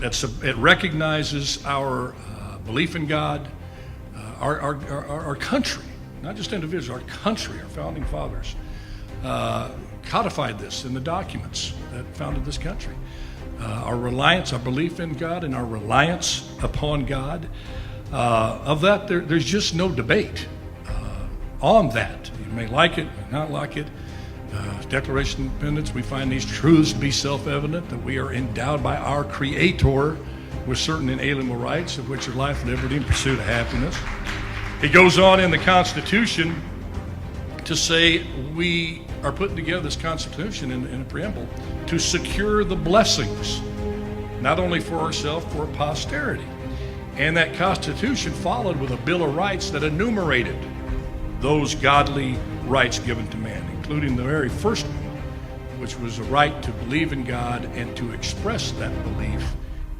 It recognizes our belief in God, our country, not just individuals, our country, our founding fathers codified this in the documents that founded this country. Our reliance, our belief in God, and our reliance upon God. Of that, there's just no debate on that. You may like it, may not like it. Declaration of Independence, we find these truths to be self-evident, that we are endowed by our Creator with certain inalienable rights, of which are life, liberty, and pursuit of happiness. It goes on in the Constitution to say we are putting together this Constitution in a preamble to secure the blessings, not only for ourselves, for posterity. And that Constitution followed with a Bill of Rights that enumerated those godly rights given to man, including the very first one, which was a right to believe in God and to express that belief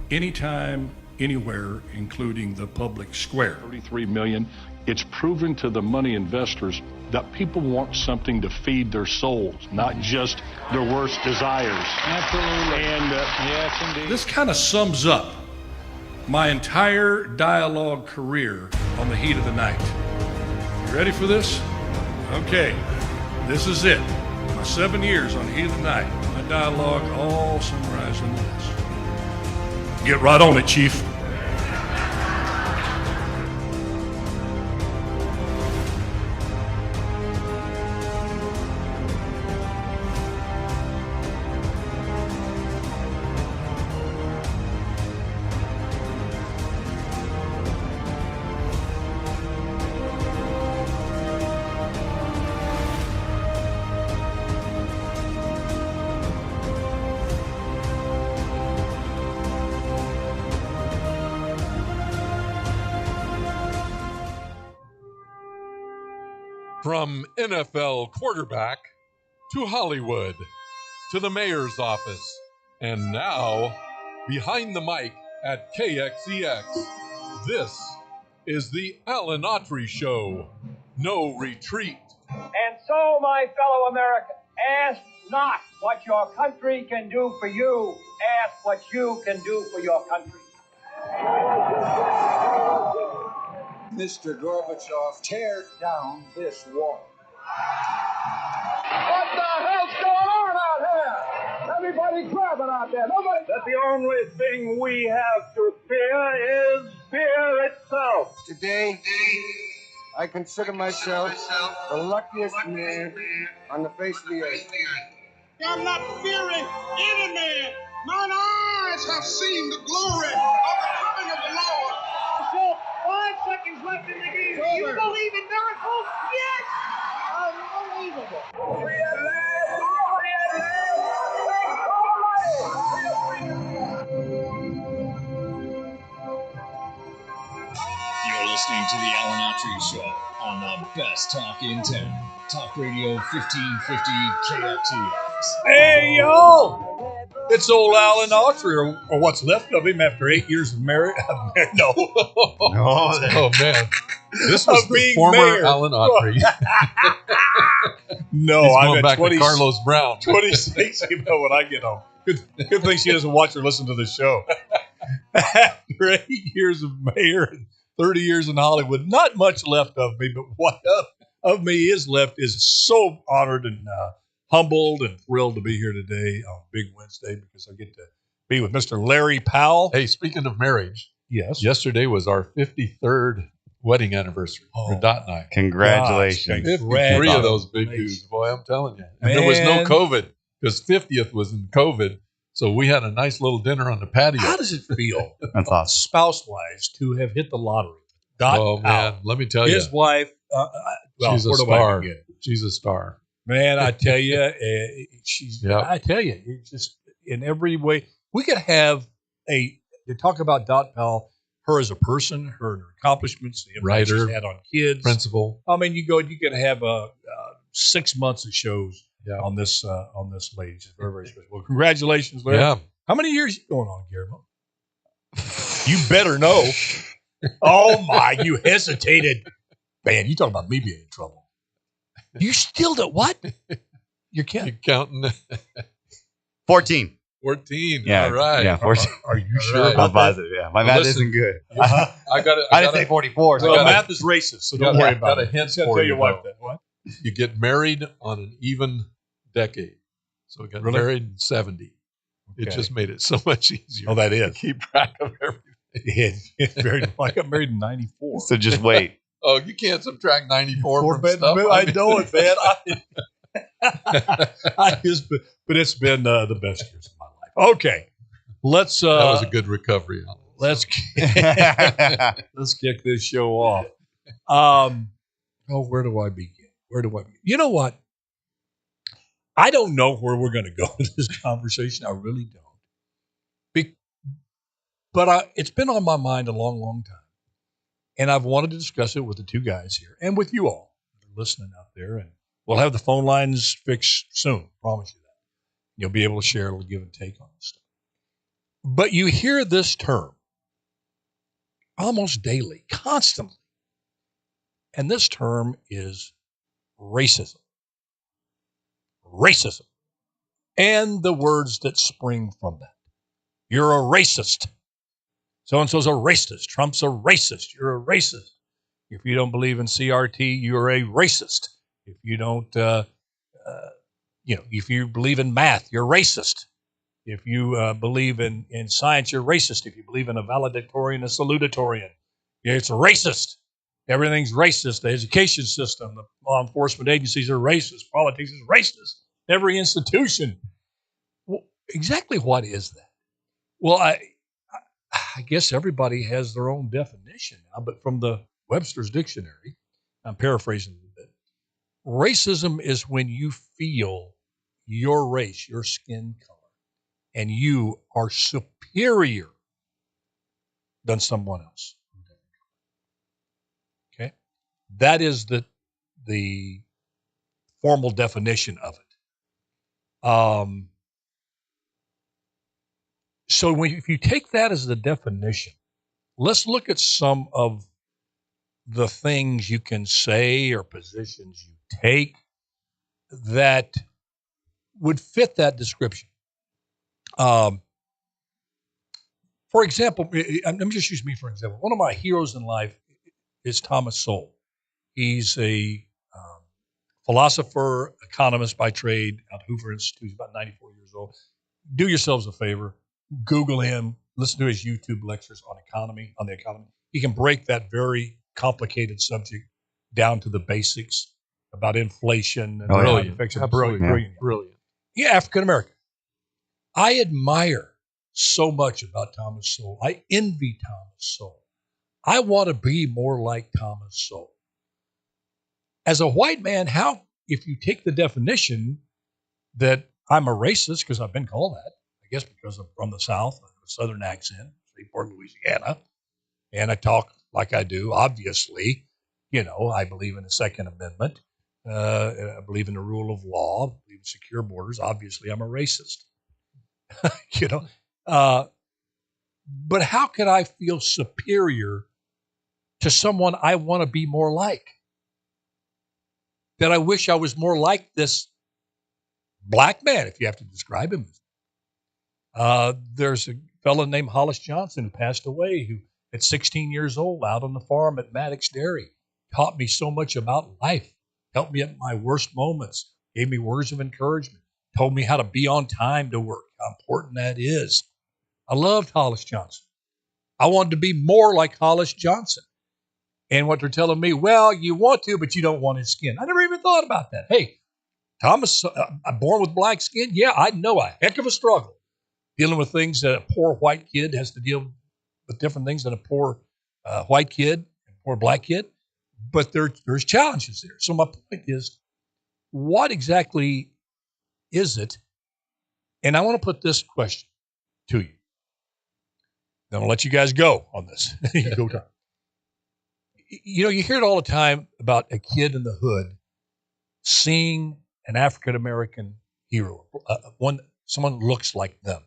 anytime, anywhere, including the public square. 33 million. It's proven to the money investors that people want something to feed their souls, not just their worst desires. Absolutely. And yes, indeed. This kind of sums up my entire dialogue career on the heat of the night. You ready for this? Okay, this is it. My 7 years on the heat of the night. My dialogue all summarized into this. Get right on it, Chief. From NFL quarterback to Hollywood to the mayor's office, and now behind the mic at KXEX, this is the Alan Autry Show. No retreat. And so, my fellow Americans, ask not what your country can do for you. Ask what you can do for your country. Mr. Gorbachev, tear down this wall. What the hell's going on out here? Everybody's grabbing out there. Nobody. That the only thing we have to fear is fear itself. Today, I consider myself the luckiest man on the face of the earth. I'm not fearing any man. Mine eyes have seen the glory of the coming of the Lord. So, 5 seconds left in the game. Do you believe in miracles? Yes! Unbelievable. You're listening to the Alan Autry Show on the best talk in town. Talk Radio 1550 KXEX. Hey, y'all! It's old Alan Autry, or what's left of him after 8 years of marriage. No. Oh, man. This was Of the being former mayor. Alan Autry. No, He's I'm going at back 20, to Carlos Brown. 26, when I get home. Good thing she doesn't watch or listen to the show. After 8 years of mayor and 30 years in Hollywood, not much left of me, but what of me is left is so honored and humbled and thrilled to be here today on Big Wednesday because I get to be with Mr. Larry Powell. Hey, speaking of marriage, Yes. yesterday was our 53rd wedding anniversary for Dot and I. Congratulations. Gosh, 53 of those big Amazing. dudes, boy, I'm telling you. And there was no Man. COVID because 50th was in COVID. So we had a nice little dinner on the patio. How does it feel, That's awesome. spouse-wise, to have hit the lottery? Dot Oh, man, Powell. let me tell you. His wife, She's a where do I star. begin? She's a star. Man, I tell you, she's. Yep. I tell you, it's just in every way. We could have to talk about Dot Powell, her as a person, her accomplishments, the impact Writer, she's had on kids. Principal. I mean, you could have 6 months of shows Yeah. on this lady. She's very, very special. Well, congratulations, Larry. Yeah. How many years you going on, Guillermo? You better know. Oh my! You hesitated, man. You talking about me being in trouble? You still do what? You're You counting counting? 14. 14. Yeah, All right. yeah. 14. Are you All sure right. about I'm positive. Yeah, my Well, math listen, isn't good. I got I didn't say 44. So Well, gotta- math is racist, so don't worry about got a it. hint Just gotta for tell you, your wife though. that. What? You get married on an even decade. So we got Really? married in 70. It Okay. just made it so much easier Oh, that to is. keep track of everything. It's very. I got married in '94. So just wait. Oh, you can't subtract 94 from But stuff. I know it, man. But it's been the best years of my life. Okay, let's. That was a good recovery. Alan. Let's let's kick this show off. Where do I begin? You know what? I don't know where we're going to go with this conversation. I really don't. But it's been on my mind a long, long time. And I've wanted to discuss it with the two guys here and with you all listening out there. And we'll have the phone lines fixed soon. Promise you that. You'll be able to share a little give and take on this stuff. But you hear this term almost daily, constantly. And this term is racism. Racism. And the words that spring from that. You're a racist. So-and-so's a racist. Trump's a racist. You're a racist. If you don't believe in CRT, you're a racist. If you don't, if you believe in math, you're racist. If you believe in science, you're racist. If you believe in a valedictorian, a salutatorian, it's racist. Everything's racist. The education system, the law enforcement agencies are racist. Politics is racist. Every institution. Well, exactly what is that? Well, I guess everybody has their own definition now, but from the Webster's Dictionary, I'm paraphrasing a little bit, racism is when you feel your race, your skin color, and you are superior than someone else. Okay? That is the formal definition of it. So if you take that as the definition, let's look at some of the things you can say or positions you take that would fit that description. For example, let me just use me for example. One of my heroes in life is Thomas Sowell. He's a philosopher, economist by trade at Hoover Institute. He's about 94 years old. Do yourselves a favor. Google him. Listen to his YouTube lectures on the economy. He can break that very complicated subject down to the basics about inflation and how it affects it. Brilliant. Yeah, African American. I admire so much about Thomas Sowell. I envy Thomas Sowell. I want to be more like Thomas Sowell. As a white man, if you take the definition that I'm a racist, because I've been called that, I guess because I'm from the South, I have a Southern accent, Freeport, Louisiana, and I talk like I do, obviously. I believe in the Second Amendment. I believe in the rule of law. I believe in secure borders. Obviously, I'm a racist. But how could I feel superior to someone I want to be more like? That I wish I was more like this black man, if you have to describe him. There's a fellow named Hollis Johnson who passed away, who at 16 years old out on the farm at Maddox Dairy taught me so much about life, helped me at my worst moments, gave me words of encouragement, told me how to be on time to work, how important that is. I loved Hollis Johnson. I wanted to be more like Hollis Johnson. And what they're telling me, well, you want to, but you don't want his skin. I never even thought about that. Hey, Thomas, I'm born with black skin. Yeah, I know a heck of a struggle dealing with things that a poor white kid has to deal with, different things than a poor white kid, poor black kid. But there's challenges there. So my point is, what exactly is it? And I want to put this question to you. Then I'll let you guys go on this. Go time. You hear it all the time about a kid in the hood seeing an African-American hero, someone who looks like them,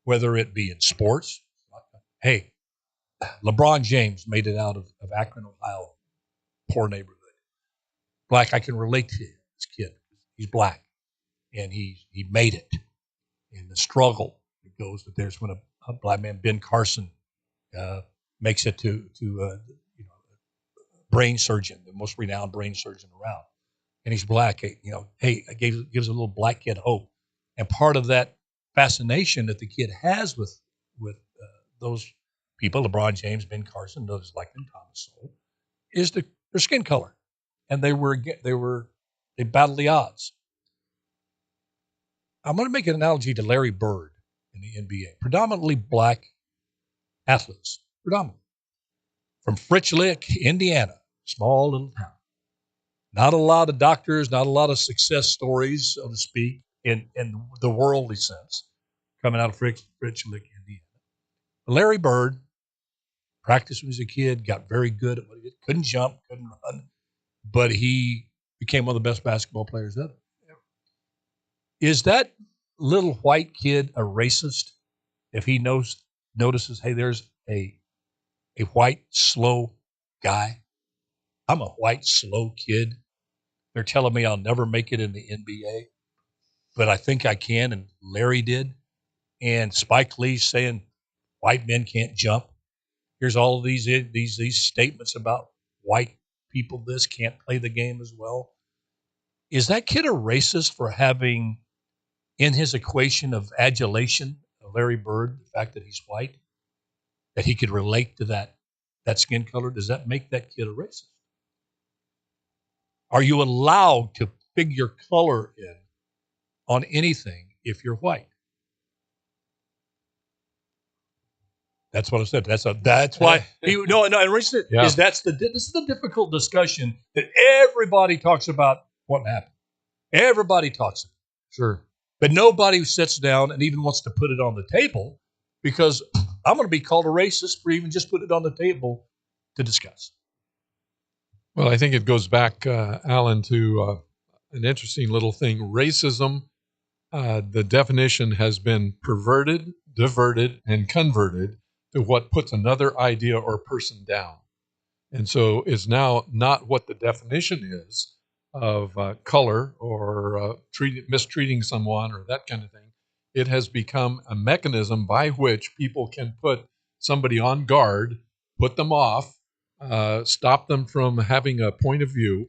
whether it be in sports. Hey, LeBron James made it out of Akron, Ohio, poor neighborhood. Black, I can relate to this kid. He's black, and he made it in the struggle. it goes, but there's when a black man, Ben Carson, makes it to brain surgeon, the most renowned brain surgeon around, and he's black. Hey, gives a little black kid hope, and part of that fascination that the kid has with those people, LeBron James, Ben Carson, those like them, Thomas Sowell, is their skin color, and they battled the odds. I'm going to make an analogy to Larry Bird in the NBA. Predominantly black athletes, predominantly from Fritch Lick, Indiana, small little town. Not a lot of doctors, not a lot of success stories, so to speak, in the worldly sense, coming out of Fritch Lick, Indiana. Larry Bird practiced when he was a kid, got very good at what he did. Couldn't jump, couldn't run, but he became one of the best basketball players ever. Is that little white kid a racist if he notices, hey, there's a white, slow guy? I'm a white, slow kid. They're telling me I'll never make it in the NBA, but I think I can, and Larry did. And Spike Lee saying white men can't jump. Here's all of these statements about white people this can't play the game as well. Is that kid a racist for having in his equation of adulation of Larry Bird the fact that he's white, that he could relate to that skin color? Does that make that kid a racist? Are you allowed to figure color in on anything if you're white? That's what I said. That's why this is the difficult discussion that everybody talks about what happened. Everybody talks about it. Sure. But nobody sits down and even wants to put it on the table, because I'm going to be called a racist for even just putting it on the table to discuss. Well, I think it goes back, Alan, to an interesting little thing. Racism, the definition has been perverted, diverted, and converted to what puts another idea or person down. And so it's now not what the definition is of color or mistreating someone or that kind of thing. It has become a mechanism by which people can put somebody on guard, put them off, stop them from having a point of view.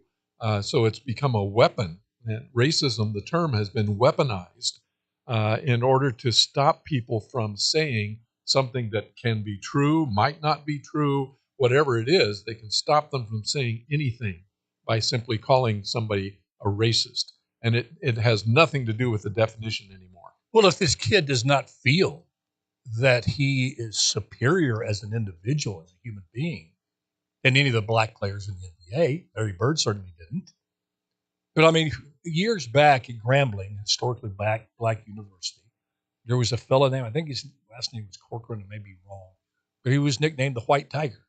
So it's become a weapon. And racism, the term, has been weaponized in order to stop people from saying something that can be true, might not be true, whatever it is. They can stop them from saying anything by simply calling somebody a racist. And it has nothing to do with the definition anymore. Well, if this kid does not feel that he is superior as an individual, as a human being, than any of the black players in the NBA, Larry Bird certainly didn't. But I mean, years back at Grambling, historically black university, there was a fellow named, I think his last name was Corcoran, I may be wrong, but he was nicknamed the White Tiger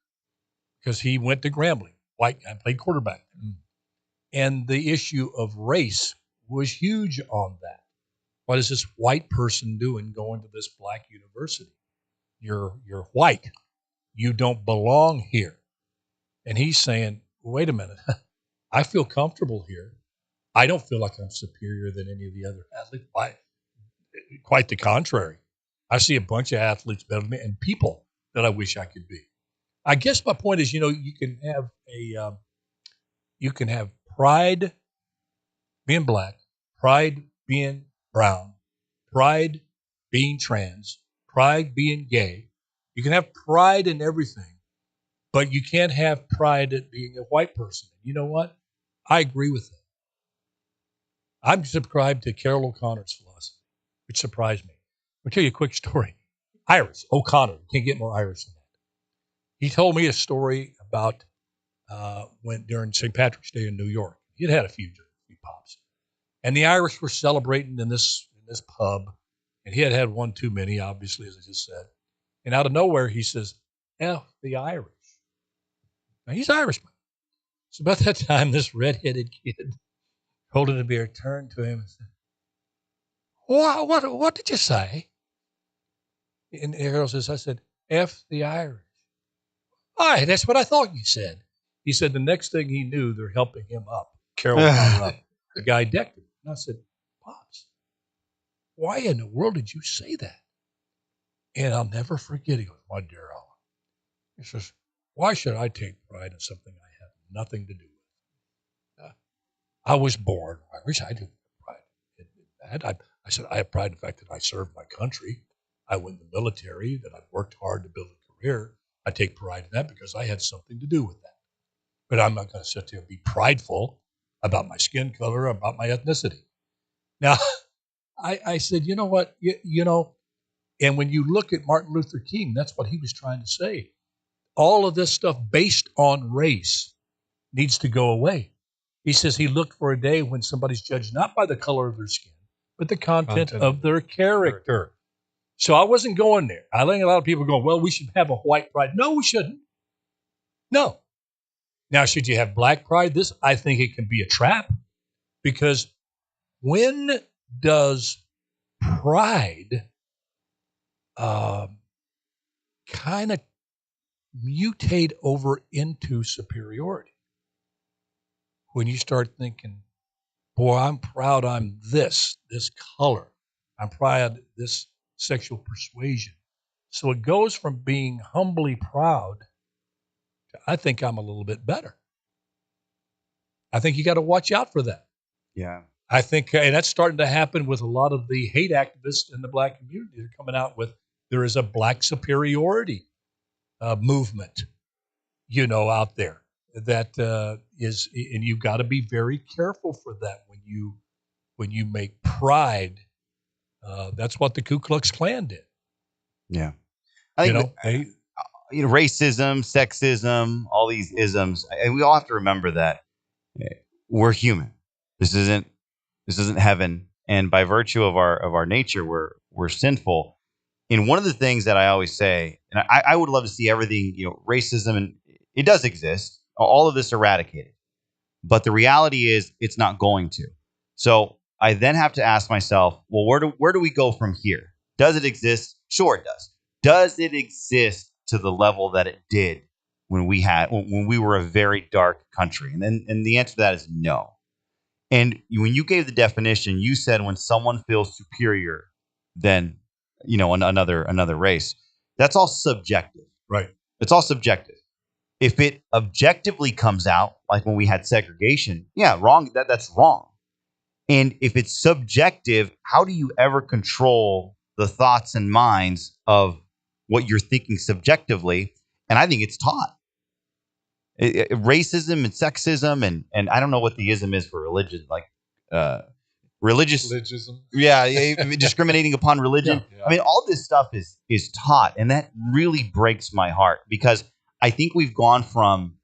because he went to Grambling, white guy, played quarterback. And the issue of race was huge on that. What is this white person doing going to this black university? You're white. You don't belong here. And he's saying, wait a minute, I feel comfortable here. I don't feel like I'm superior than any of the other athletes. Quite the contrary. I see a bunch of athletes better than me and people that I wish I could be. I guess my point is, you can have pride being black, pride being brown, pride being trans, pride being gay. You can have pride in everything, but you can't have pride at being a white person. You know what? I agree with that. I'm subscribed to Carol O'Connor's philosophy, which surprised me. I'll tell you a quick story. Irish, O'Connor, can't get more Irish than that. He told me a story about when during St. Patrick's Day in New York. He'd had a few pops. And the Irish were celebrating in this pub, and he had had one too many, obviously, as I just said. And out of nowhere, he says, F the Irish. Now, he's Irishman. So about that time, this redheaded kid holding a beer turned to him and said, What did you say? And the girl says, I said, F the Irish. Aye, that's what I thought you said. He said the next thing he knew, they're helping him up. Carol O'Connor up. The guy decked him. And I said, Pops, why in the world did you say that? And I'll never forget, he goes, "My dear Alan," he says, "why should I take pride in something I have nothing to do with? I was born Irish. I do have pride in that. I said, I have pride in the fact that I served my country. I went in the military, that I've worked hard to build a career. I take pride in that because I had something to do with that. But I'm not going to sit there and be prideful about my skin color, about my ethnicity." Now, I said, you know what? And when you look at Martin Luther King, that's what he was trying to say. All of this stuff based on race needs to go away. He says he looked for a day when somebody's judged not by the color of their skin, but the content of their character. So I wasn't going there. I think a lot of people go, well, we should have a white pride. No, we shouldn't. No. Now, should you have black pride? This, I think it can be a trap, because when does pride kind of mutate over into superiority? When you start thinking, boy, I'm proud I'm this color. I'm proud this sexual persuasion. So it goes from being humbly proud to, I think I'm a little bit better. I think you got to watch out for that. Yeah. I think, and that's starting to happen with a lot of the hate activists in the black community. They're coming out with, there is a black superiority movement, out there that is, and you've got to be very careful for that when you make pride. That's what the Ku Klux Klan did. Yeah. I think racism, sexism, all these isms, and we all have to remember that we're human. This isn't heaven, and by virtue of our nature, we're sinful. And one of the things that I always say, and I would love to see everything, racism, and it does exist, all of this eradicated. But the reality is, it's not going to. So I then have to ask myself, well, where do we go from here? Does it exist? Sure, it does. Does it exist to the level that it did when we were a very dark country? And the answer to that is no. And when you gave the definition, you said when someone feels superior than another race, that's all subjective. Right. It's all subjective. If it objectively comes out, like when we had segregation, yeah, wrong. That's wrong. And if it's subjective, how do you ever control the thoughts and minds of what you're thinking subjectively? And I think it's taught. Racism and sexism and I don't know what the ism is for religion, like Religism. Yeah, discriminating upon religion. Yeah. I mean, all this stuff is taught, and that really breaks my heart, because I think we've gone from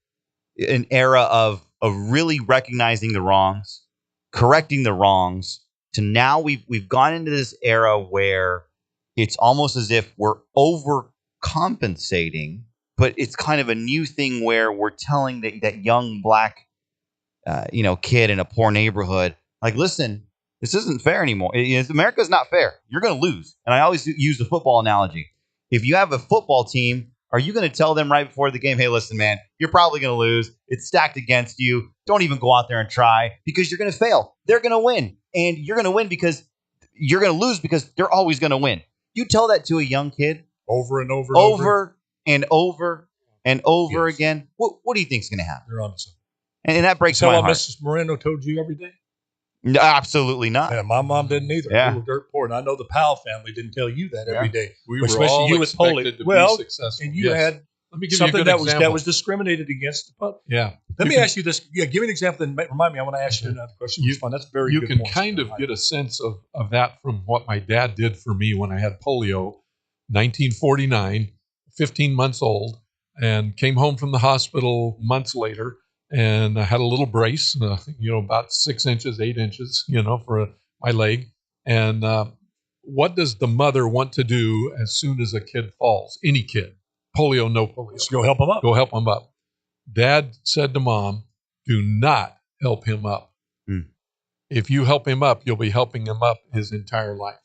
an era of really recognizing the wrongs, correcting the wrongs, to now we've gone into this era where it's almost as if we're overcompensating, but it's kind of a new thing where we're telling that young black kid in a poor neighborhood, like, listen, this isn't fair anymore. America's not fair. You're going to lose. And I always use the football analogy. If you have a football team, are you going to tell them right before the game, hey, listen, man, you're probably going to lose. It's stacked against you. Don't even go out there and try, because you're going to fail. They're going to win. And you're going to win because you're going to lose because they're always going to win. You tell that to a young kid Over and over and over again. What do you think is going to happen? You're on something. And that breaks So my what heart. Mrs. Moreno told you every day? No, absolutely not. Yeah, my mom didn't either. Yeah. We were dirt poor, and I know the Powell family didn't tell you that every day. We were Especially all you with Polly. expected to Well, be successful. and you Yes. had Let me give something you a good that example. was discriminated against. Yeah. Let me ask you this. Yeah, give me an example and remind me. I want to ask you another question. It's fun. That's very You good. can points. kind of get a sense of that from what my dad did for me when I had polio, 1949, 15 months old, and came home from the hospital months later, and I had a little brace, about 6 inches, 8 inches, for my leg. And what does the mother want to do as soon as a kid falls? Any kid, polio, no polio. Let's go help them up. Go help him up. Dad said to Mom, do not help him up. If you help him up, you'll be helping him up his entire life.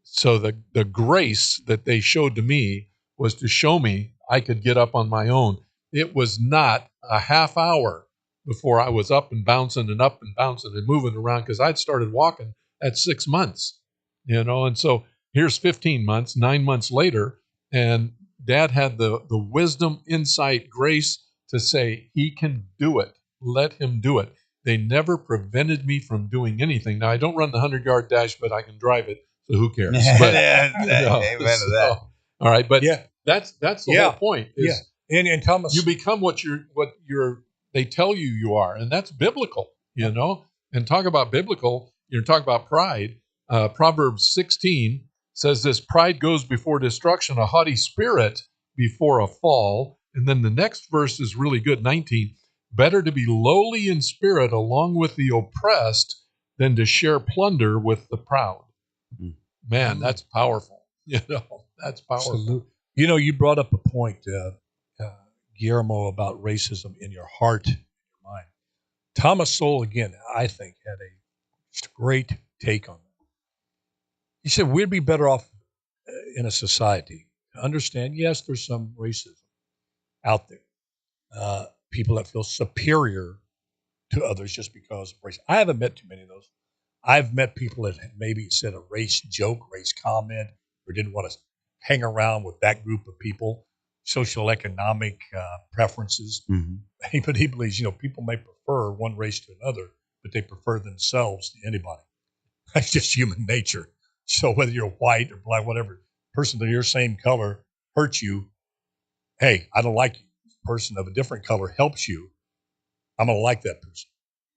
So the grace that they showed to me was to show me I could get up on my own. It was not a half hour before I was up and bouncing and moving around, because I'd started walking at 6 months, and so here's 15 months, 9 months later, and Dad had the wisdom, insight, grace to say, he can do it. Let him do it. They never prevented me from doing anything. Now, I don't run the 100-yard dash, but I can drive it, so who cares? But, Amen to that. All right, but that's the whole point. Is And Thomas, you become what they tell you are, and that's biblical, And talk about biblical, talk about pride. Proverbs 16 says this: pride goes before destruction, a haughty spirit before a fall. And then the next verse is really good, 19. Better to be lowly in spirit along with the oppressed than to share plunder with the proud. Man, that's powerful. That's powerful. Absolutely. You brought up a point, Guillermo, about racism in your heart, in your mind. Thomas Sowell, again, I think, had a great take on that. He said we'd be better off in a society to understand, yes, there's some racism out there. People that feel superior to others just because of race. I haven't met too many of those. I've met people that maybe said a race joke, race comment, or didn't want to hang around with that group of people, social economic preferences. Mm-hmm. But he believes, people may prefer one race to another, but they prefer themselves to anybody. That's just human nature. So whether you're white or black, whatever, person of your same color hurts you, hey, I don't like you. Person of a different color helps you, I'm going to like that person.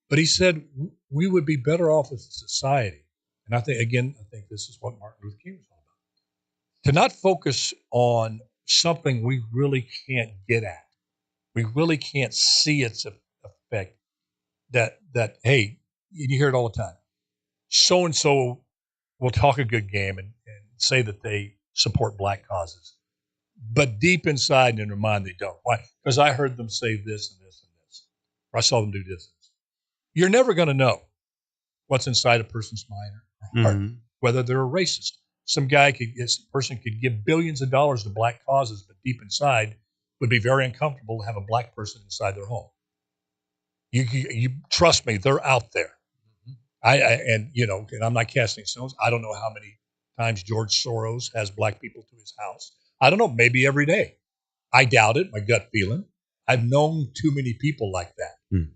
But he said we would be better off as a society. And I think this is what Martin Luther King was all about. To not focus on something we really can't get at. We really can't see its effect. That hey, you hear it all the time. So-and-so will talk a good game and say that they support black causes. But deep inside in their mind, they don't. Why? Because I heard them say this and this and this. Or I saw them do this. You're never going to know what's inside a person's mind or heart, whether they're a racist. Some person could give billions of dollars to black causes, but deep inside would be very uncomfortable to have a black person inside their home. You trust me, they're out there. And I'm not casting stones. I don't know how many times George Soros has black people to his house. I don't know, maybe every day. I doubt it, my gut feeling. I've known too many people like that.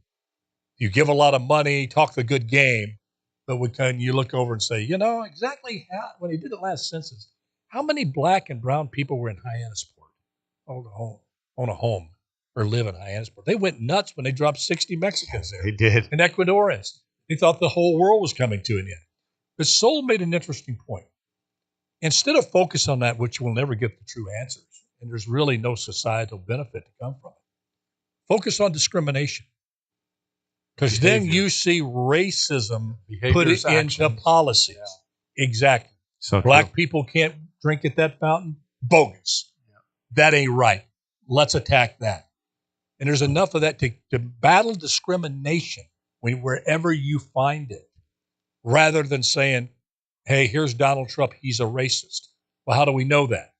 You give a lot of money, talk the good game, but when you look over and say, exactly how, when he did the last census, how many black and brown people were in Hyannisport, own a home, or live in Hyannisport? They went nuts when they dropped 60 Mexicans there. They did. And Ecuadorians. They thought the whole world was coming to an end. But Sowell made an interesting point. Instead of focus on that, which we'll never get the true answers, and there's really no societal benefit to come from it, focus on discrimination. Because then you see racism put it into policies. Yeah. Exactly. So black people can't drink at that fountain? Bogus. Yeah. That ain't right. Let's attack that. And there's enough of that to battle discrimination wherever you find it, rather than saying, hey, here's Donald Trump, he's a racist. Well, how do we know that?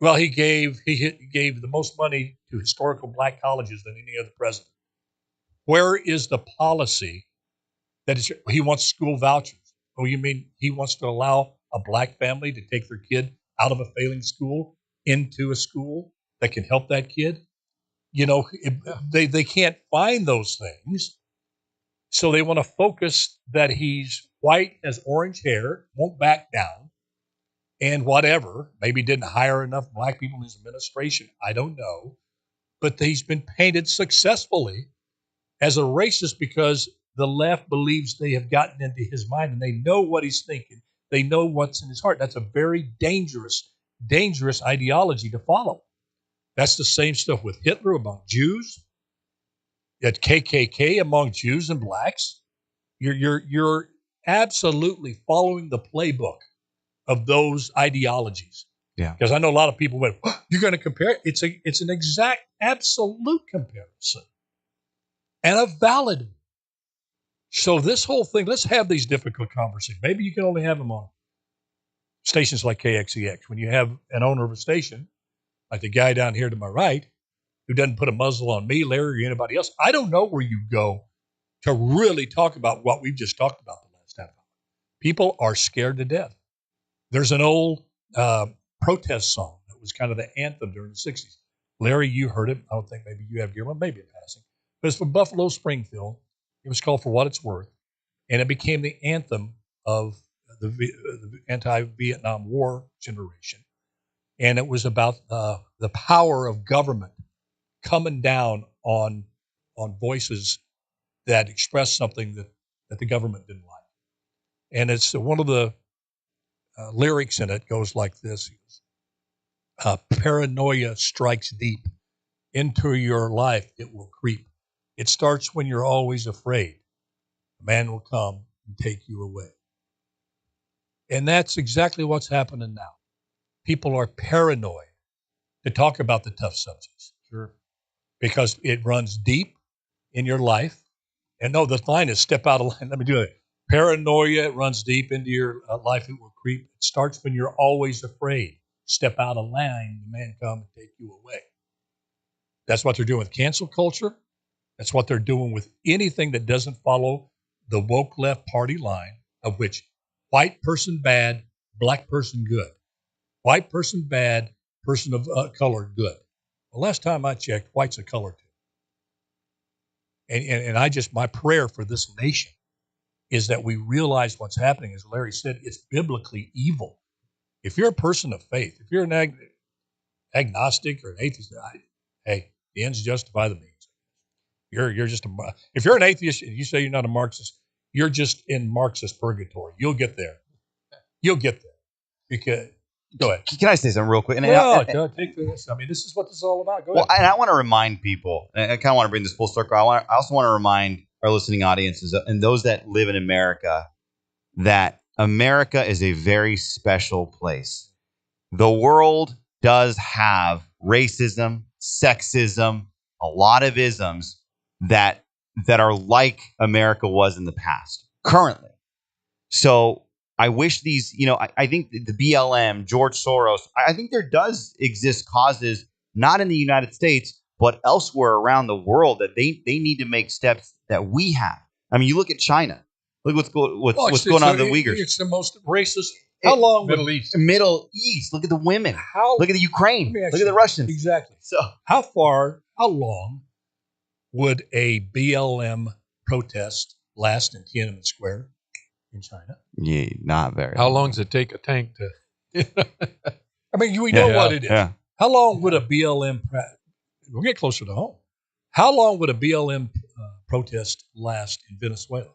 Well, he gave the most money to historical black colleges than any other president. Where is the policy that he wants school vouchers? Oh, you mean he wants to allow a black family to take their kid out of a failing school into a school that can help that kid? They can't find those things. So they want to focus that he's white, has orange hair, won't back down, and whatever. Maybe didn't hire enough black people in his administration. I don't know. But he's been painted successfully as a racist because the left believes they have gotten into his mind and they know what he's thinking. They know what's in his heart. That's a very dangerous ideology to follow. That's the same stuff with Hitler among Jews, at KKK among Jews and blacks. You're absolutely following the playbook of those ideologies. Yeah. Because I know a lot of people went, oh, you're going to compare? It's an exact, absolute comparison. And a valid one. So this whole thing, let's have these difficult conversations. Maybe you can only have them on stations like KXEX. When you have an owner of a station, like the guy down here to my right, who doesn't put a muzzle on me, Larry, or anybody else, I don't know where you go to really talk about what we've just talked about the last half hour. People are scared to death. There's an old protest song that was kind of the anthem during the 60s. Larry, you heard it. I don't think maybe you have, Guillermo, maybe in passing. But it's from Buffalo Springfield. It was called For What It's Worth. And it became the anthem of the anti-Vietnam War generation. And it was about the power of government coming down on voices that expressed something that the government didn't like. And it's one of the lyrics in it goes like this. Paranoia strikes deep. Into your life it will creep. It starts when you're always afraid. A man will come and take you away. And that's exactly what's happening now. People are paranoid to talk about the tough subjects. Sure. Because it runs deep in your life. And no, the line is step out of line. Let me do it. Paranoia, it runs deep into your life. It will creep. It starts when you're always afraid. Step out of line, the man come and take you away. That's what they're doing with cancel culture. That's what they're doing with anything that doesn't follow the woke left party line, of which white person bad, black person good. White person bad, person of color good. The last time I checked, white's a color too. And I just, my prayer for this nation is that we realize what's happening. As Larry said, it's biblically evil. If you're a person of faith, if you're an agnostic or an atheist, hey, the ends justify the means. You're just if you're an atheist and you say you're not a Marxist, you're just in Marxist purgatory. You'll get there. You'll get there. Because go ahead. Can I say something real quick? Take this. I mean, this is what this is all about. Go ahead. And I want to remind people, and I kind of want to bring this full circle. I also want to remind our listening audiences and those that live in America that America is a very special place. The world does have racism, sexism, a lot of isms that are like America was in the past, currently. So I wish these, I think the BLM, George Soros, I think there does exist causes, not in the United States, but elsewhere around the world that they need to make steps that we have. I mean, you look at China. Look what's going on with the Uyghurs. It's the most racist. How long? Middle East. Look at the women. Look at the Ukraine. Look at the Russians. Exactly. So how long would a BLM protest last in Tiananmen Square in China? Yeah, not very. How long does it take a tank to? I mean, we know what it is. Yeah. How long would a BLM? We'll get closer to home. How long would a BLM protest last in Venezuela?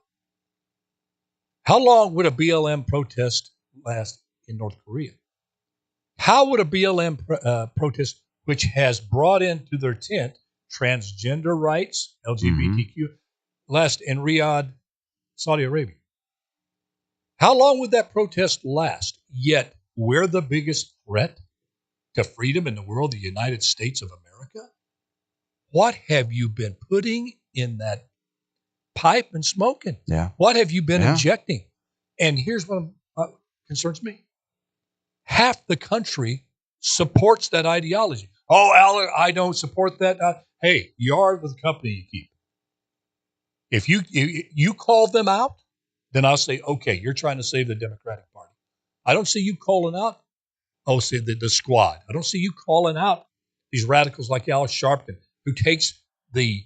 How long would a BLM protest last in North Korea? How would a BLM protest, which has brought into their tent transgender rights, LGBTQ, last in Riyadh, Saudi Arabia? How long would that protest last? Yet we're the biggest threat to freedom in the world, the United States of America? What have you been putting in that pipe and smoking? Yeah. What have you been injecting? And here's what concerns me. Half the country supports that ideology. Oh, Alan, I don't support that. Hey, you are with the company you keep. If you call them out, then I'll say, okay, you're trying to save the Democratic Party. I don't see you calling out, say the squad. I don't see you calling out these radicals like Al Sharpton, who takes the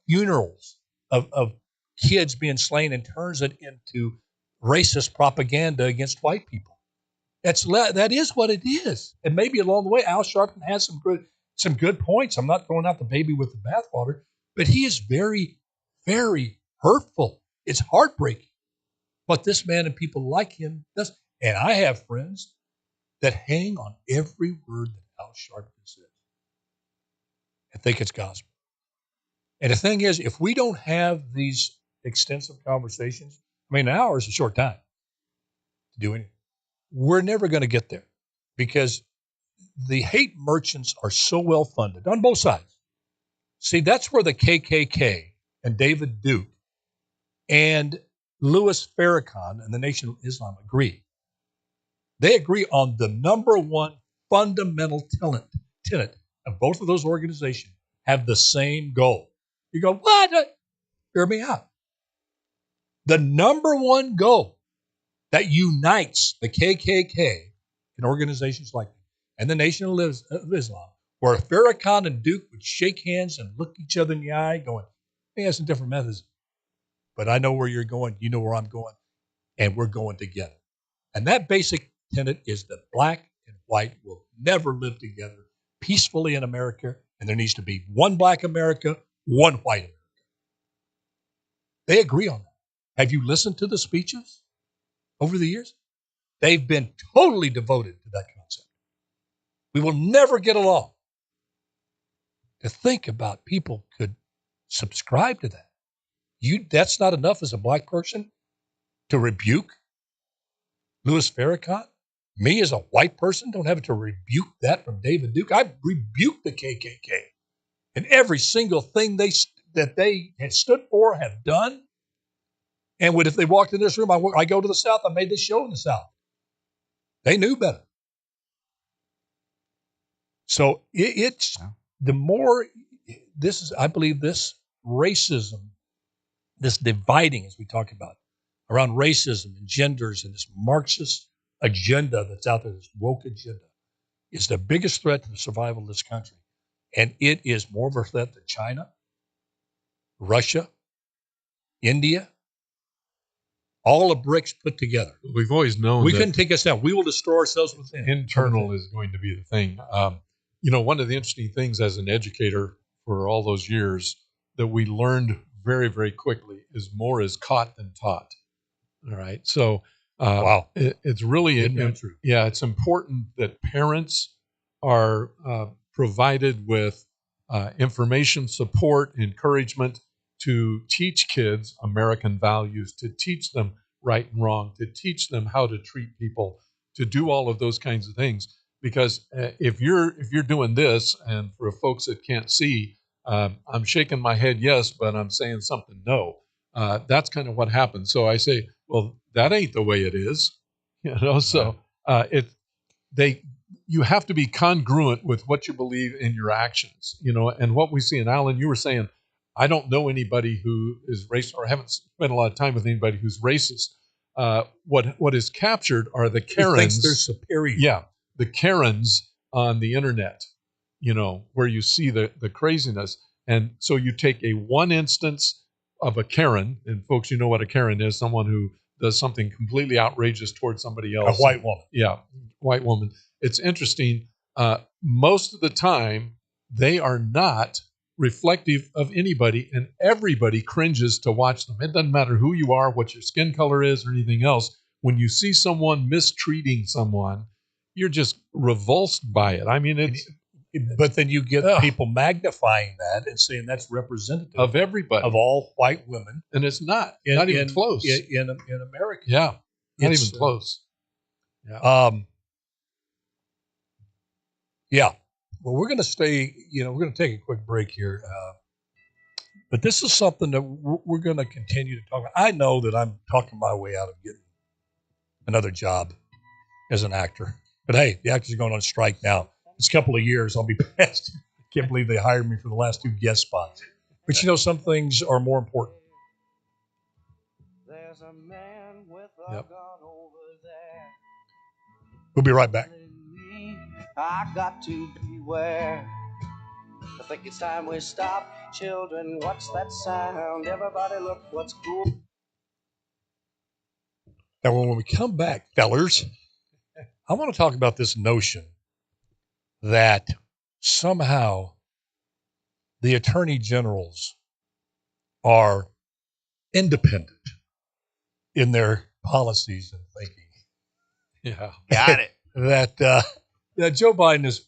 funerals of kids being slain and turns it into racist propaganda against white people. That is what it is. And maybe along the way, Al Sharpton has some good points. I'm not throwing out the baby with the bathwater, but he is very, very hurtful. It's heartbreaking what this man and people like him does. And I have friends that hang on every word that Al Sharpton says. I think it's gospel. And the thing is, if we don't have these extensive conversations, I mean, an hour is a short time to do anything. We're never going to get there because the hate merchants are so well funded on both sides. See, that's where the KKK and David Duke and Louis Farrakhan and the Nation of Islam agree. They agree on the number one fundamental tenet of both of those organizations have the same goal. You go, what? Hear me out. The number one goal that unites the KKK and organizations like that and the Nation of Islam, where Farrakhan and Duke would shake hands and look each other in the eye going, he has some different methods, but I know where you're going, you know where I'm going, and we're going together. And that basic tenet is that black and white will never live together peacefully in America, and there needs to be one black America, one white America. They agree on that. Have you listened to the speeches over the years? They've been totally devoted to that concept. We will never get along. To think about people could subscribe to that. That's not enough as a black person to rebuke Louis Farrakhan. Me as a white person don't have to rebuke that from David Duke. I rebuke the KKK and every single thing that they had stood for, have done. And if they walked in this room, I go to the South. I made this show in the South. They knew better. So it's the more this is, I believe, this racism, this dividing, as we talk about, around racism and genders and this Marxist agenda that's out there, this woke agenda, is the biggest threat to the survival of this country. And it is more of a threat to China, Russia, India, all the BRICS put together. We've always known we couldn't take us down. We will destroy ourselves within. Internal is going to be the thing. One of the interesting things as an educator for all those years that we learned very, very quickly is more is caught than taught. All right. So wow. It's really, true. Yeah, it's important that parents are provided with information, support, encouragement to teach kids American values, to teach them right and wrong, to teach them how to treat people, to do all of those kinds of things. Because if you're doing this, and for folks that can't see, I'm shaking my head yes, but I'm saying something no. That's kind of what happens. So I say, well, that ain't the way it is, So you have to be congruent with what you believe in your actions, And what we see, and Alan, you were saying, I don't know anybody who is racist, or haven't spent a lot of time with anybody who's racist. What is captured are the Karens. Who thinks they're superior. Yeah, the Karens on the internet, where you see the craziness. And so you take one instance of a Karen, and folks, you know what a Karen is, someone who does something completely outrageous towards somebody else. A white woman. Yeah, white woman. It's interesting. Most of the time, they are not reflective of anybody, and everybody cringes to watch them. It doesn't matter who you are, what your skin color is, or anything else. When you see someone mistreating someone, you're just revulsed by it. I mean, but then you get people magnifying that and saying that's representative of everybody, of all white women, and it's not even close in America. Yeah, not even close. Yeah. Well, we're going to stay. We're going to take a quick break here, but this is something that we're going to continue to talk about. I know that I'm talking my way out of getting another job as an actor, but hey, the actors are going on strike now. This couple of years, I'll be past. I can't believe they hired me for the last 2 guest spots. But some things are more important. There's a man with a gun over there. We'll be right back. I got to beware. I think it's time we stop. Children, what's that sound? Everybody look what's cool. Now, when we come back, fellers, I want to talk about this notion that somehow the attorney generals are independent in their policies and thinking. Yeah, got it. That Joe Biden is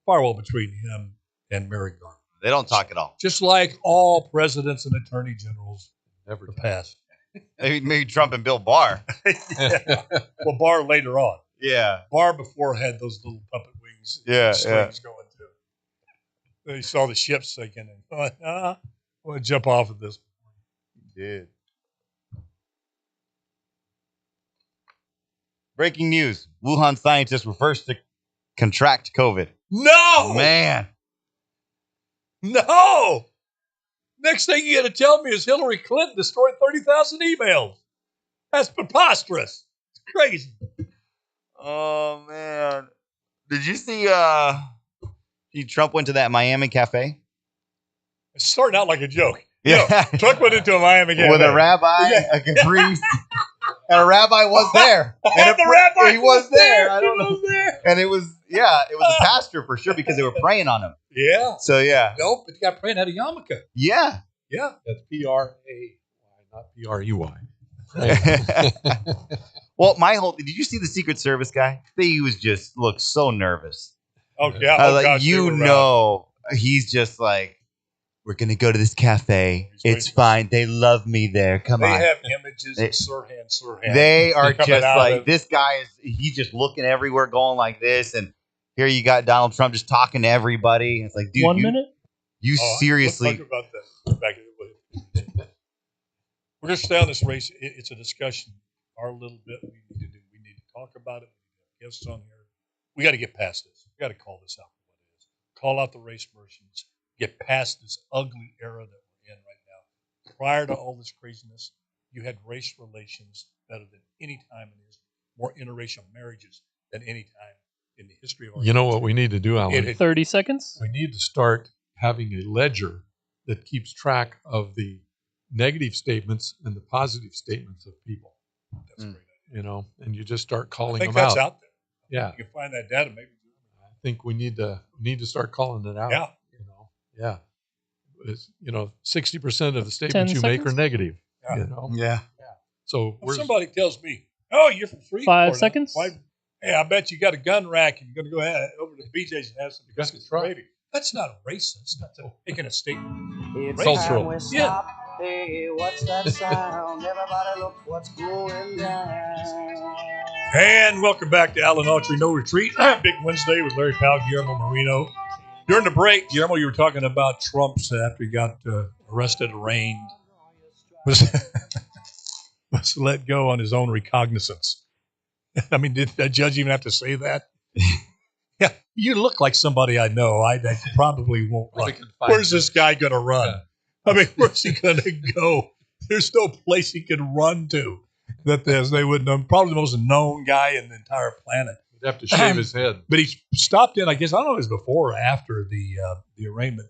firewall between him and Merrick Garland. They don't talk at all. Just like all presidents and attorney generals ever the past. Maybe Trump and Bill Barr. Yeah. Well, Barr later on. Yeah. Barr before had those little puppet wings. Strings going through. Then he saw the ship sinking and thought, I want to jump off of this. He did. Breaking news. Wuhan scientists were first to contract COVID. No! Man. No! Next thing you got to tell me is Hillary Clinton destroyed 30,000 emails. That's preposterous. Crazy. Oh man. Did you see Trump went to that Miami cafe? It's starting out like a joke. Yeah. Trump went into a Miami cafe. With a rabbi, a priest, and a rabbi was there. And the rabbi was there. I He don't know. was there. And it was a pastor for sure because they were praying on him. Yeah. So yeah. Nope, but the guy praying had a yarmulke. Yeah. Yeah. That's P-R-A-Y, not P-R-E-Y. Well, did you see the Secret Service guy? He was just looked so nervous. Oh yeah. I was like, gosh, he's just like, we're gonna go to this cafe. It's fine. They love me there. Come on. They have images of Sirhan. They are coming just out like of- this guy he's just looking everywhere, going like this, and here you got Donald Trump just talking to everybody. It's like, dude, 1 minute. You seriously? Let's talk about that. We're gonna stay on this race. It's a discussion. Our little bit we need to do. We need to talk about it. We need guests on here. We got to get past this. We got to call this out for what it is. Call out the race merchants. Get past this ugly era that we're in right now. Prior to all this craziness, you had race relations better than any time in history. More interracial marriages than any time in the history of our You know what we need to do, Alan? 30 seconds. We need to start having a ledger that keeps track of the negative statements and the positive statements of people. That's great. You know, and you just start calling I think them that's out. out there. Yeah, You can find that data maybe. I think we need to start calling it out. Yeah. You know, yeah. It's, 60% of the statements 10 you make are seconds? negative. Yeah. You know. Yeah. So If somebody tells me, "Oh, you're from Freeport," 5 seconds. Hey, I bet you got a gun rack and you're going to go over to BJ's and have some That's biscuits right. and gravy. That's not racist. That's making a statement. It's Cultural. time we stop. Hey, what's that sound? Everybody look what's going down. And welcome back to Alan Autry No Retreat. Big Wednesday with Larry Powell, Guillermo Moreno. During the break, Guillermo, you were talking about Trump's after he got arrested, arraigned, was let go on his own recognizance. I mean, did that judge even have to say that? Yeah, you look like somebody I know. I probably won't run. Where's this guy going to run? Yeah. I mean, where's he going to go? There's no place he can run to that they would know. Probably the most known guy in the entire planet. He'd have to shave his head. But he stopped in, I guess, I don't know if it was before or after the arraignment.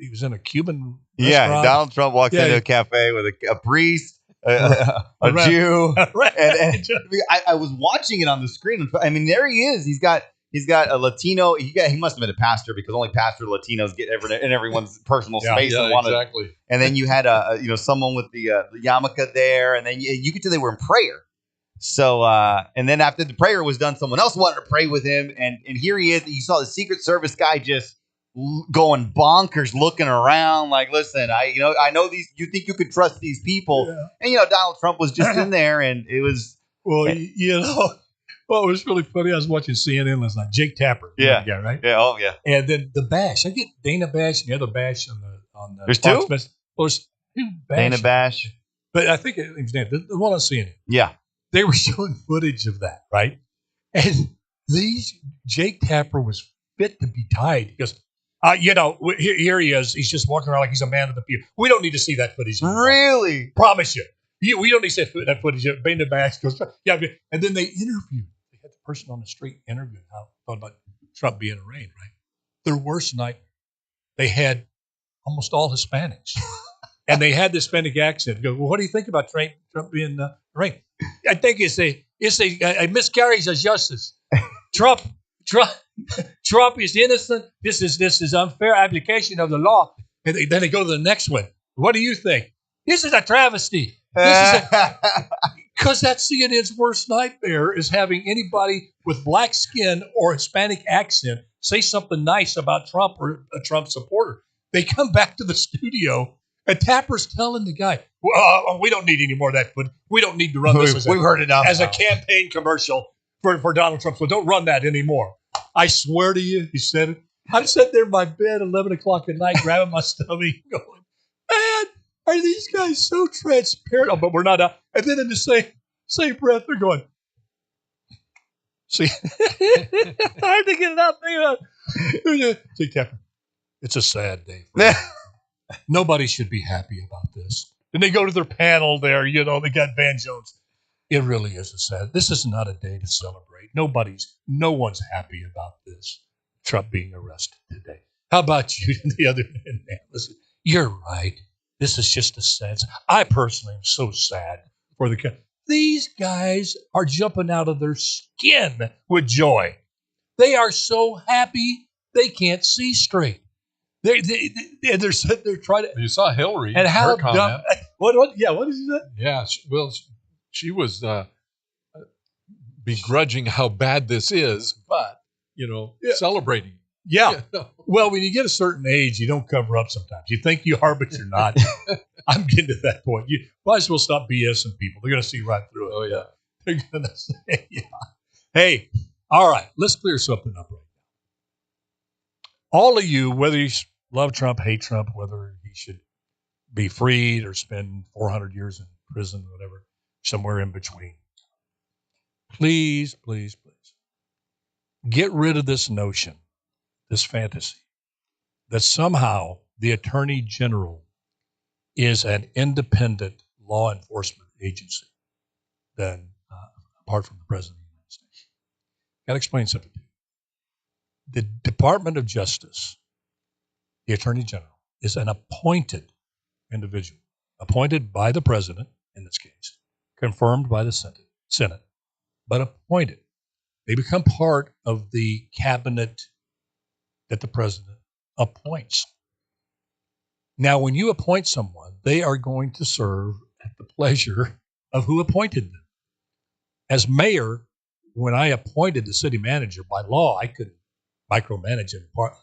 He was in a Cuban restaurant. Donald Trump walks into a cafe with a priest, a Jew, and I was watching it on the screen. I mean, there he is. He's got a Latino. He must have been a pastor because only pastor Latinos get in everyone's personal space and want exactly. And then you had someone with the yarmulke there, and then you could tell they were in prayer. So and then after the prayer was done, someone else wanted to pray with him, and here he is. You saw the Secret Service guy just going bonkers, looking around like, listen, I know these. You think you could trust these people? Yeah. And Donald Trump was just in there, and it was Well, it was really funny. I was watching CNN last night. Jake Tapper, yeah, guy, right? Yeah, oh yeah. And then the Bash. I get Dana Bash and the other Bash on the. There's Fox two. Well, there's two Bash. Dana Bash, but I think it was Dana. The one on CNN. Yeah, they were showing footage of that, right? And Jake Tapper was fit to be tied because, here he is. He's just walking around like he's a man of the people. We don't need to see that footage anymore. Really? Promise you. We don't need to see that footage. Dana Bash goes, yeah. And then they interviewed. They had the person on the street interviewed how thought about Trump being arraigned, right? Their worst nightmare. They had almost all Hispanics. And they had the Hispanic accent. Go, well, what do you think about Trump being arraigned? I think it's a miscarriage of justice. Trump is innocent. This is unfair application of the law. And then they go to the next one. What do you think? This is a travesty. Because that's CNN's worst nightmare is having anybody with black skin or Hispanic accent say something nice about Trump or a Trump supporter. They come back to the studio and Tapper's telling the guy, we don't need any more of that, but we don't need to run this We've heard enough as a campaign commercial for Donald Trump. So don't run that anymore. I swear to you, he said it. I'm sitting there in my bed 11 o'clock at night, grabbing my stomach, going, man, are these guys so transparent? Oh, but we're not out. And then in the same breath, they're going, see, hard to get it out there. See, Captain, it's a sad day. Nobody should be happy about this. And they go to their panel there, they got Van Jones. It really is a sad. This is not a day to celebrate. No one's happy about this. Trump being arrested today. How about you, the other man? Listen, you're right. This is just a sad. I personally am so sad for the. These guys are jumping out of their skin with joy. They are so happy they can't see straight. They're trying to. You saw Hillary And how her dumb? comment. What? Yeah, what did you say? Yeah, she was begrudging how bad this is, but celebrating. Yeah. Well, when you get a certain age, you don't cover up sometimes. You think you are, but you're not. I'm getting to that point. You might as well stop BSing people. They're going to see right through it. Oh, yeah. They're going to say, yeah. Hey, all right, let's clear something up right now. All of you, whether you love Trump, hate Trump, whether he should be freed or spend 400 years in prison, whatever, somewhere in between. Please, please, please, get rid of this notion, this fantasy, that somehow the Attorney General is an independent law enforcement agency than apart from the President of the United States. Got to explain something to you. The Department of Justice, the Attorney General, is an appointed individual, appointed by the President in this case, confirmed by the Senate, but appointed. They become part of the cabinet that the President appoints. Now, when you appoint someone, they are going to serve at the pleasure of who appointed them. As mayor, when I appointed the city manager, by law, I couldn't micromanage a department,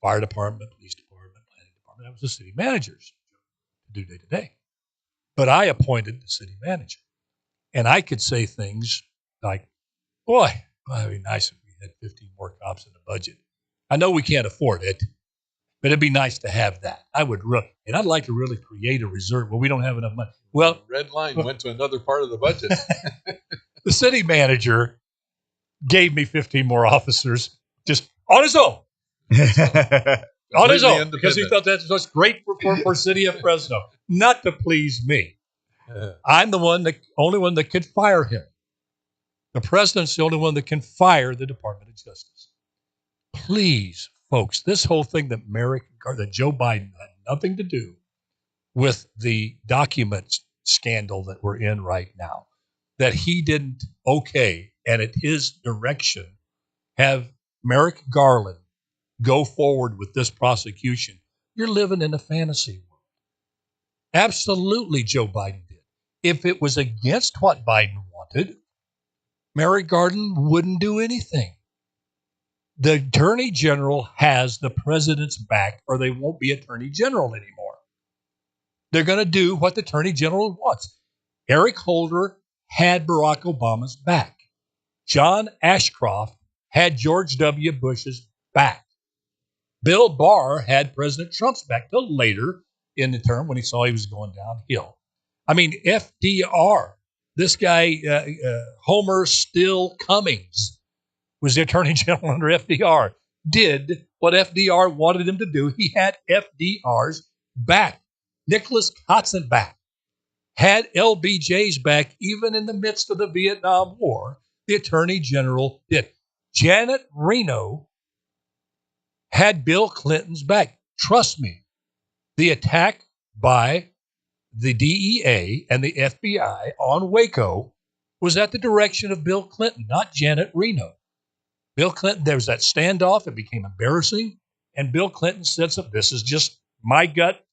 fire department, police department, planning department. That was the city manager's to do day to day. But I appointed the city manager. And I could say things like, boy, it'd be nice if we had 15 more cops in the budget. I know we can't afford it, but it'd be nice to have that. And I'd like to really create a reserve. Well, we don't have enough money. Well, red line went to another part of the budget. The city manager gave me 15 more officers just on his own. On his own, because he thought that's great for city of Fresno. Not to please me. I'm the only one that could fire him. The president's the only one that can fire the Department of Justice. Please, folks, this whole thing that Joe Biden had nothing to do with the documents scandal that we're in right now, that he didn't okay, and at his direction, have Merrick Garland go forward with this prosecution. You're living in a fantasy world. Absolutely, Joe Biden did. If it was against what Biden wanted, Merrick Garland wouldn't do anything. The Attorney General has the president's back, or they won't be Attorney General anymore. They're going to do what the Attorney General wants. Eric Holder had Barack Obama's back. John Ashcroft had George W. Bush's back. Bill Barr had President Trump's back till later in the term when he saw he was going downhill. I mean, FDR, this guy, Homer Still Cummings, was the Attorney General under FDR, did what FDR wanted him to do. He had FDR's back. Nicholas Katzenbach had LBJ's back even in the midst of the Vietnam War. The Attorney General did. Janet Reno had Bill Clinton's back. Trust me, the attack by the DEA and the FBI on Waco was at the direction of Bill Clinton, not Janet Reno. Bill Clinton, there was that standoff. It became embarrassing. And Bill Clinton said something. This is just my gut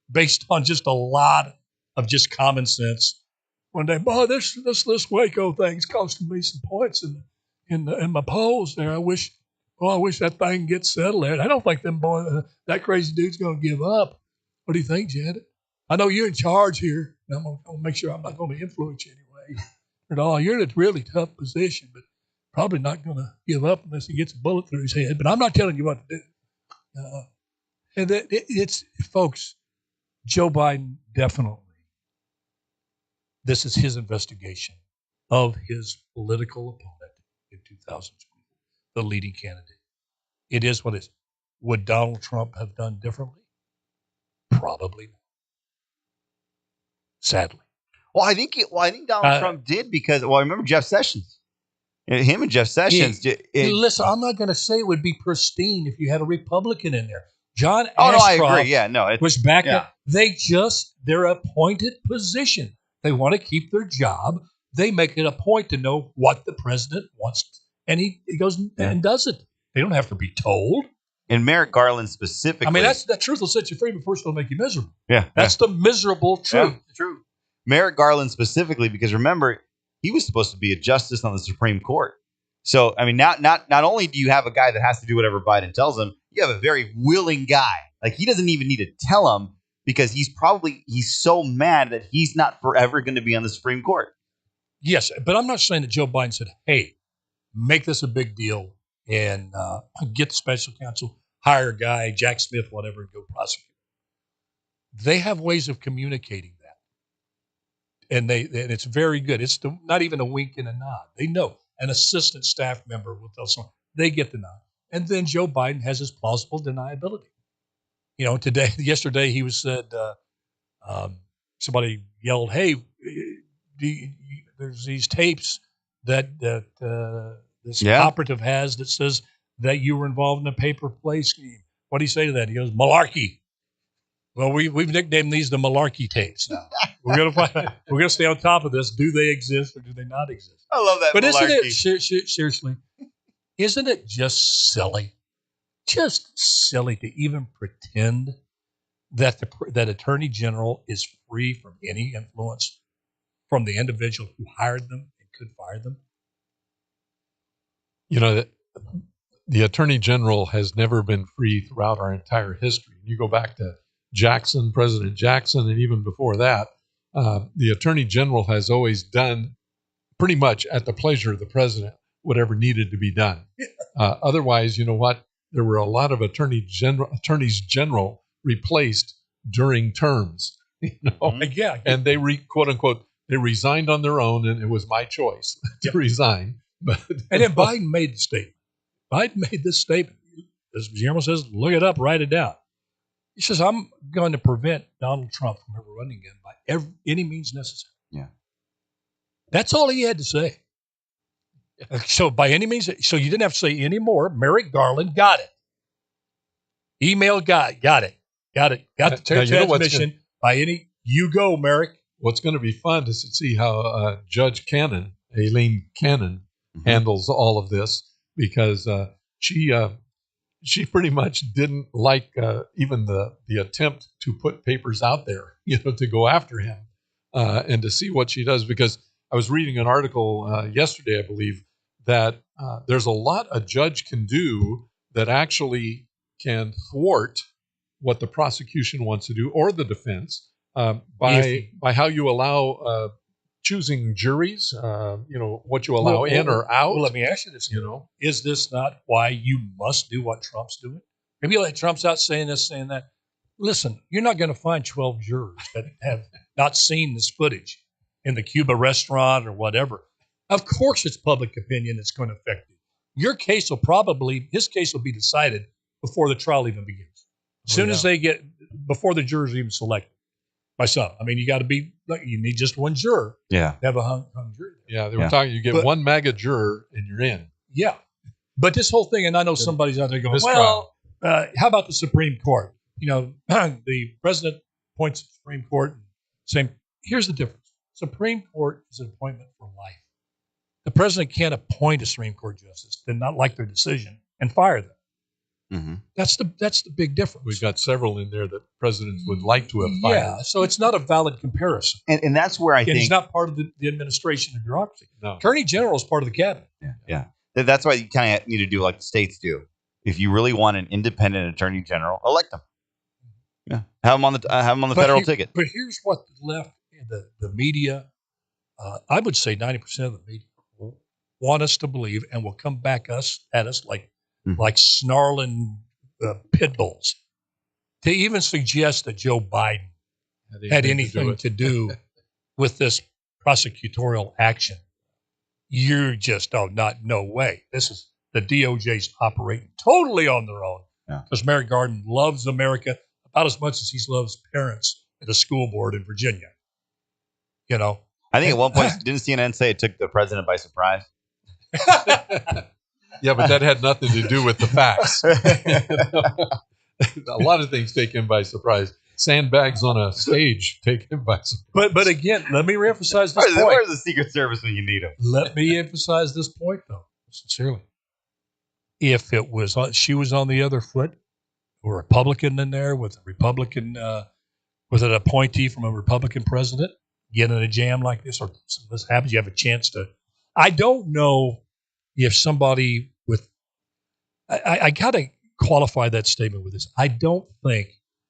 based on just a lot of just common sense. One day, boy, this Waco thing's costing me some points in my polls there. I wish that thing gets settled there. I don't think that crazy dude's going to give up. What do you think, Janet? I know you're in charge here. And I'm going to make sure I'm not going to influence you anyway at all. You're in a really tough position, but probably not going to give up unless he gets a bullet through his head. But I'm not telling you what to do. Folks, Joe Biden definitely, this is his investigation of his political opponent in 2020, the leading candidate. It is what it is. Would Donald Trump have done differently? Probably not. Sadly. Well, I think Donald Trump did because I remember Jeff Sessions. Him and Jeff Sessions. Listen, I'm not going to say it would be pristine if you had a Republican in there. John Ashcroft I agree. Yeah, no, was back up. Their appointed position. They want to keep their job. They make it a point to know what the president wants, and he goes and does it. They don't have to be told. And Merrick Garland specifically. I mean, that truth will set you free, but first it'll make you miserable. Yeah. That's the miserable truth. Yeah, true. Merrick Garland specifically, because remember, he was supposed to be a justice on the Supreme Court. So, I mean, not only do you have a guy that has to do whatever Biden tells him, you have a very willing guy. Like, he doesn't even need to tell him because he's so mad that he's not forever going to be on the Supreme Court. Yes, but I'm not saying that Joe Biden said, hey, make this a big deal and get the special counsel, hire a guy, Jack Smith, whatever, and go prosecute. They have ways of communicating that. And it's very good. It's not even a wink and a nod. They know. An assistant staff member will tell someone. They get the nod. And then Joe Biden has his plausible deniability. Yesterday he was said, somebody yelled, hey, there's these tapes that this operative has that says that you were involved in a paper play scheme. What do you say to that? He goes, malarkey. Well, we've nicknamed these the malarkey tapes now. We're gonna stay on top of this. Do they exist or do they not exist? I love that. But malarkey. Isn't it seriously? Isn't it just silly? Just silly to even pretend that that Attorney General is free from any influence from the individual who hired them and could fire them. You know, the Attorney General has never been free throughout our entire history. You go back to Jackson, President Jackson, and even before that, the Attorney General has always done pretty much at the pleasure of the president whatever needed to be done. Otherwise, you know what? There were a lot of attorneys general replaced during terms. And they quote unquote they resigned on their own, and it was my choice to resign. But and then Biden made the statement. Biden made this statement. As Guillermo says, look it up, write it down. He says, I'm going to prevent Donald Trump from ever running again by any means necessary. Yeah. That's all he had to say. So by any means, so you didn't have to say any more. Merrick Garland got it. Email got it. Got the transmission by any, you go, Merrick. What's going to be fun is to see how Judge Aileen Cannon, handles all of this, because she pretty much didn't like even the attempt to put papers out there, to go after him and to see what she does. Because I was reading an article yesterday, I believe, that there's a lot a judge can do that actually can thwart what the prosecution wants to do or the defense by how you allow choosing juries, what you allow in or out. Well, let me ask you this. Is this not why you must do what Trump's doing? Maybe like Trump's out saying this, saying that. Listen, you're not going to find 12 jurors that have not seen this footage in the Cuba restaurant or whatever. Of course, it's public opinion that's going to affect you. His case will be decided before the trial even begins. As soon as before the jurors are even selected. By some. I mean, you need just one juror. Yeah. To have a hung jury. Yeah, they were talking, you get one MAGA juror and you're in. Yeah. But this whole thing, and I know somebody's out there going, how about the Supreme Court? The president appoints the Supreme Court and saying, here's the difference. Supreme Court is an appointment for life. The president can't appoint a Supreme Court justice and not like their decision and fire them. Mm-hmm. That's the big difference. We've got several in there that presidents would like to have fired. Yeah, so it's not a valid comparison. And that's where I think he's not part of the administration and bureaucracy. No. Attorney General is part of the cabinet. Yeah. That's why you kind of need to do like the states do. If you really want an independent Attorney General, elect them. Yeah, have them on the federal ticket. But here's what left in the media. I would say 90% of the media want us to believe, and will come back at us like snarling pit bulls, to even suggest that Joe Biden had anything to do with this prosecutorial action. You're just, no way. This is the DOJ's operating totally on their own. Because Merrick Garland loves America about as much as he loves parents at the school board in Virginia. I think at one point, didn't CNN say it took the president by surprise? Yeah, but that had nothing to do with the facts. A lot of things take him by surprise. Sandbags on a stage take him by surprise. But again, let me reemphasize this point. Where's the Secret Service when you need them? Let me emphasize this point, though, sincerely. If it was she was on the other foot, a Republican in there with a Republican, with an appointee from a Republican president, get in a jam like this, or this happens, you have a chance to. I don't know if somebody with. I got to qualify that statement with this. I don't think,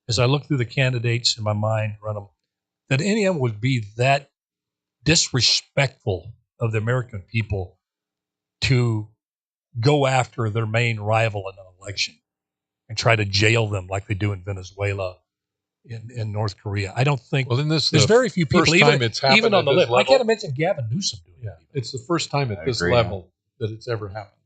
as I look through the candidates in my mind, run them, that any of them would be that disrespectful of the American people to go after their main rival in an election and try to jail them like they do in Venezuela, in North Korea. I don't think. Well, in this, there's very few people, even on the list. I can't imagine Gavin Newsom doing it. It's the first time at this level that it's ever happened.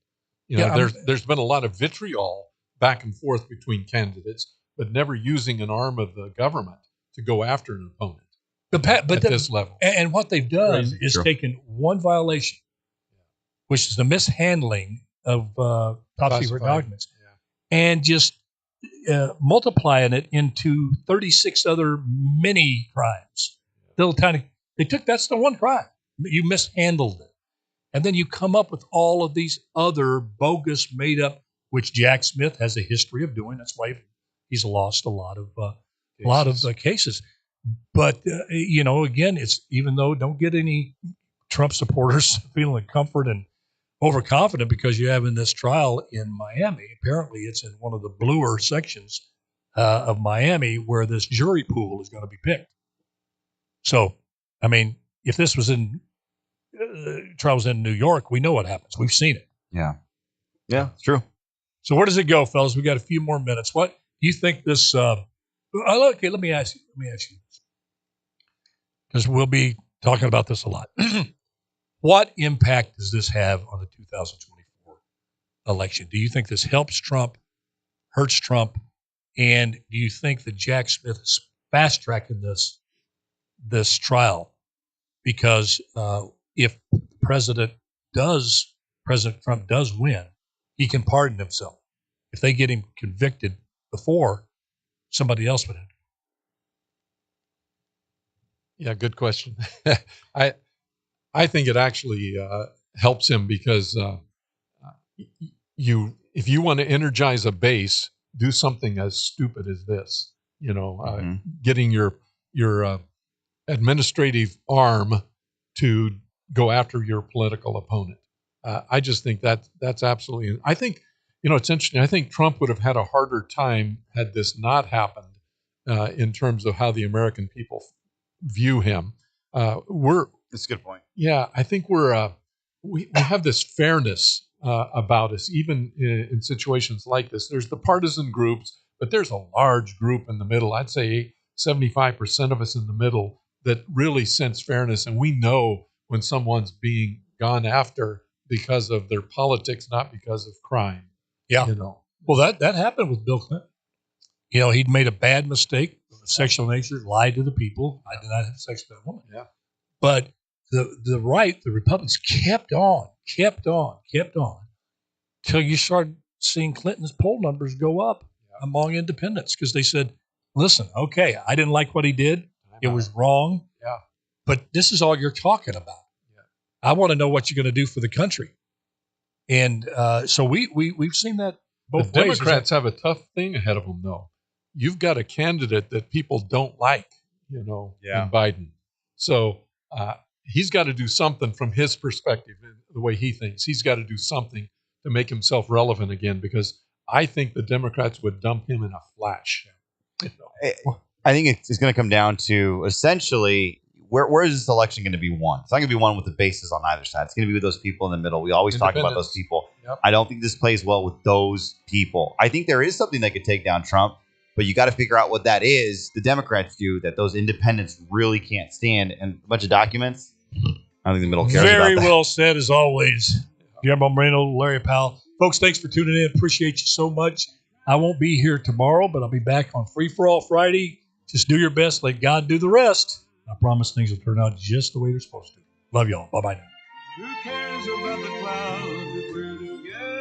You know, there's been a lot of vitriol back and forth between candidates, but never using an arm of the government to go after an opponent at this level. And what they've done is taken one violation, which is the mishandling of top secret documents, and just multiplying it into 36 other mini crimes. That's the one crime. You mishandled it. And then you come up with all of these other bogus, made up, which Jack Smith has a history of doing. That's why he's lost a lot of cases. But again, it's even though don't get any Trump supporters feeling comfort and overconfident because you have in this trial in Miami. Apparently, it's in one of the bluer sections of Miami where this jury pool is going to be picked. So, I mean, if this was in trial was in New York, we know what happens. We've seen it. Yeah, it's true. So where does it go, fellas? We got a few more minutes. What do you think this? Okay, let me ask you this, because we'll be talking about this a lot. What impact does this have on the 2024 election? Do you think this helps Trump, hurts Trump, and do you think that Jack Smith is fast tracking this trial because if President Trump does win, he can pardon himself. If they get him convicted before, somebody else would have. Yeah, good question. I think it actually helps him because if you want to energize a base, do something as stupid as this. Getting your administrative arm to go after your political opponent. I just think that's absolutely. I think it's interesting. I think Trump would have had a harder time had this not happened in terms of how the American people view him. That's a good point. Yeah, I think we have this fairness about us, even in situations like this. There's the partisan groups, but there's a large group in the middle. I'd say 75% of us in the middle that really sense fairness, and we know when someone's being gone after because of their politics, not because of crime. Yeah. Well, that happened with Bill Clinton. He'd made a bad mistake of sexual nature, lied to the people. I did not have sex with that woman. Yeah. But the Republicans kept on till you started seeing Clinton's poll numbers go up among independents because they said, listen, okay, I didn't like what he did. It was wrong. Yeah. But this is all you're talking about. Yeah. I want to know what you're going to do for the country. And so we've seen that both the ways. Democrats have a tough thing ahead of them, though. You've got a candidate that people don't like, in Biden. So he's got to do something from his perspective, the way he thinks. He's got to do something to make himself relevant again, because I think the Democrats would dump him in a flash. I think it's going to come down to essentially where is this election going to be won? It's not going to be won with the bases on either side. It's going to be with those people in the middle. We always talk about those people. Yep. I don't think this plays well with those people. I think there is something that could take down Trump, but you got to figure out what that is. The Democrats do that those independents really can't stand, and a bunch of documents. I don't think the middle cares about that. Very well said, as always. Guillermo, Moreno, Larry Powell. Folks, thanks for tuning in. Appreciate you so much. I won't be here tomorrow, but I'll be back on Free for All Friday. Just do your best. Let God do the rest. I promise things will turn out just the way they're supposed to. Love y'all. Bye-bye now. Who cares about the clouds if we're together?